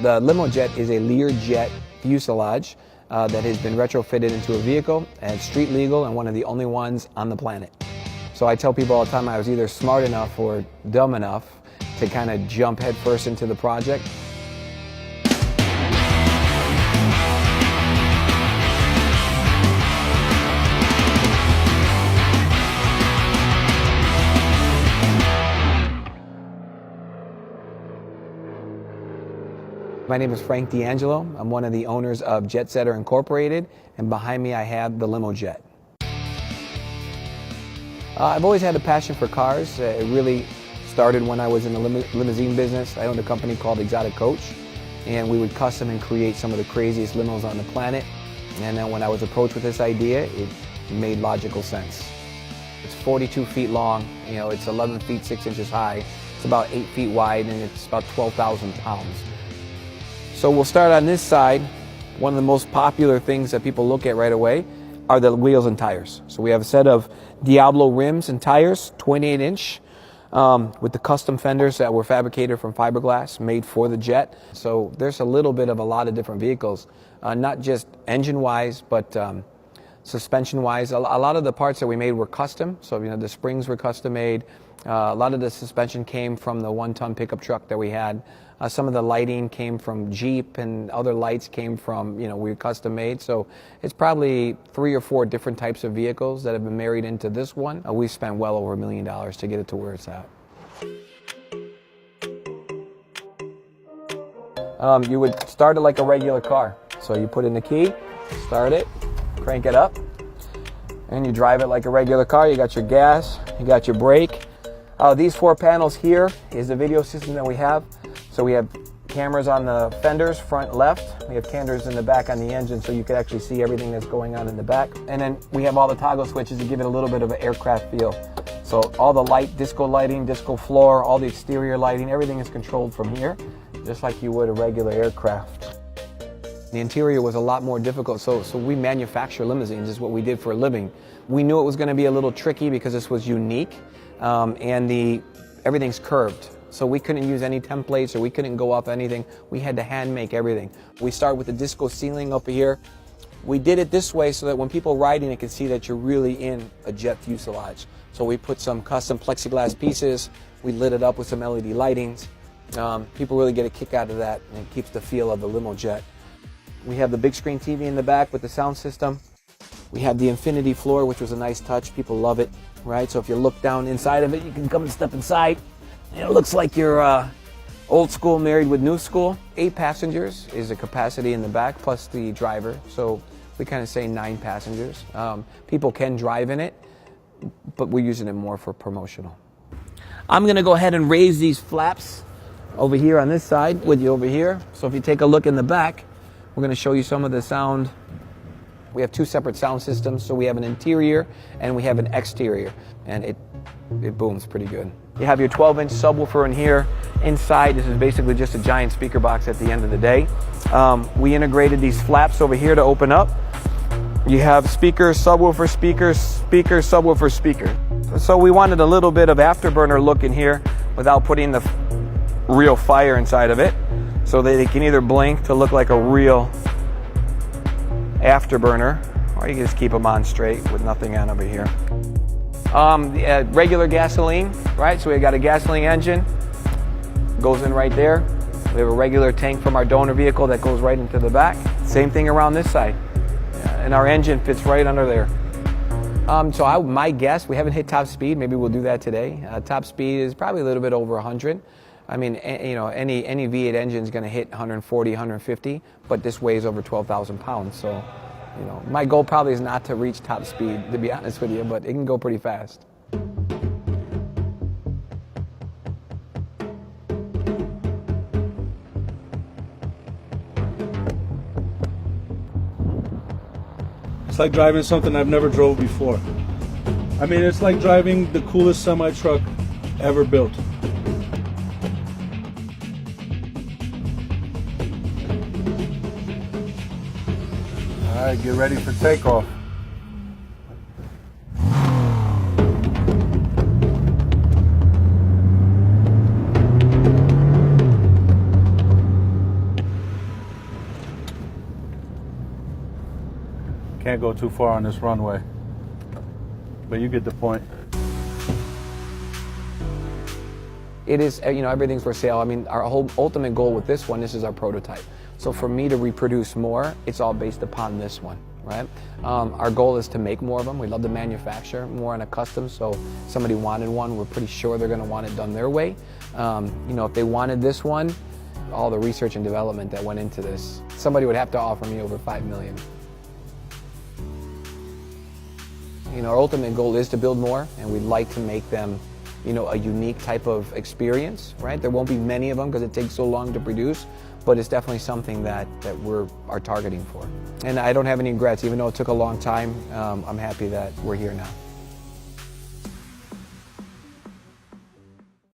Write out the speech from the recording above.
The limo jet is a Learjet fuselage that has been retrofitted into a vehicle, and it's street legal and one of the only ones on the planet. So I tell people all the time I was either smart enough or dumb enough to kind of jump headfirst into the project. My name is Frank D'Angelo. I'm one of the owners of Jet Setter Incorporated, and behind me I have the limo jet. I've always had a passion for cars. It really started when I was in the limousine business. I owned a company called Exotic Coach, and we would custom and create some of the craziest limos on the planet. And then when I was approached with this idea, it made logical sense. It's 42 feet long, it's 11 feet 6 inches high, it's about 8 feet wide, and it's about 12,000 pounds. So we'll start on this side. One of the most popular things that people look at right away are the wheels and tires. So we have a set of Diablo rims and tires, 28-inch, with the custom fenders that were fabricated from fiberglass, made for the jet. So there's a little bit of a lot of different vehicles, not just engine-wise, but suspension-wise. A lot of the parts that we made were custom. So the springs were custom made. A lot of the suspension came from the one-ton pickup truck that we had. Some of the lighting came from Jeep, and other lights came from, we custom made. So it's probably 3 or 4 different types of vehicles that have been married into this one. We spent well over $1 million to get it to where it's at. You would start it like a regular car. So you put in the key, start it, crank it up, and you drive it like a regular car. You got your gas, you got your brake. These 4 panels here is the video system that we have. So we have cameras on the fenders, front left. We have cameras in the back on the engine, so you can actually see everything that's going on in the back. And then we have all the toggle switches to give it a little bit of an aircraft feel. So all the disco lighting, disco floor, all the exterior lighting, everything is controlled from here, just like you would a regular aircraft. The interior was a lot more difficult, so we manufacture limousines, is what we did for a living. We knew it was going to be a little tricky because this was unique, and everything's curved. So we couldn't use any templates, or we couldn't go off anything. We had to hand make everything. We start with the disco ceiling up here. We did it this way so that when people riding it can see that you're really in a jet fuselage. So we put some custom plexiglass pieces. We lit it up with some LED lightings. People really get a kick out of that, and it keeps the feel of the limo jet. We have the big screen TV in the back with the sound system. We have the infinity floor, which was a nice touch. People love it, right? So if you look down inside of it, you can come and step inside. It looks like you're old school married with new school. 8 passengers is the capacity in the back, plus the driver. So we kind of say 9 passengers. People can drive in it, but we're using it more for promotional. I'm going to go ahead and raise these flaps over here on this side with you over here. So if you take a look in the back, we're going to show you some of the sound. We have 2 separate sound systems. So we have an interior and we have an exterior, and it booms pretty good. You have your 12-inch subwoofer in here. Inside, this is basically just a giant speaker box at the end of the day. We integrated these flaps over here to open up. You have speaker, subwoofer, speaker, speaker, subwoofer, speaker. So we wanted a little bit of afterburner look in here without putting the real fire inside of it, so that it can either blink to look like a real afterburner, or you can just keep them on straight with nothing on over here. Regular gasoline, right? So we got a gasoline engine, goes in right there. We have a regular tank from our donor vehicle that goes right into the back. Same thing around this side. And our engine fits right under there. My guess, we haven't hit top speed. Maybe we'll do that today. Top speed is probably a little bit over 100. I mean, any V8 engine is going to hit 140, 150, but this weighs over 12,000 pounds. So, my goal probably is not to reach top speed, to be honest with you, but it can go pretty fast. It's like driving something I've never drove before. I mean, it's like driving the coolest semi-truck ever built. All right, get ready for takeoff. can't go too far on this runway. But you get the point. It is, you know, everything's for sale. I mean, our whole ultimate goal with this one, this is our prototype. So for me to reproduce more, it's all based upon this one, right? Our goal is to make more of them. We love to manufacture more on a custom. So if somebody wanted one, we're pretty sure they're going to want it done their way. You know, if they wanted this one, all the research and development that went into this, somebody would have to offer me over $5 million. You know, our ultimate goal is to build more, and we'd like to make them, you know, a unique type of experience, right? There won't be many of them because it takes so long to produce, but it's definitely something that we are targeting for. And I don't have any regrets, even though it took a long time. I'm happy that we're here now.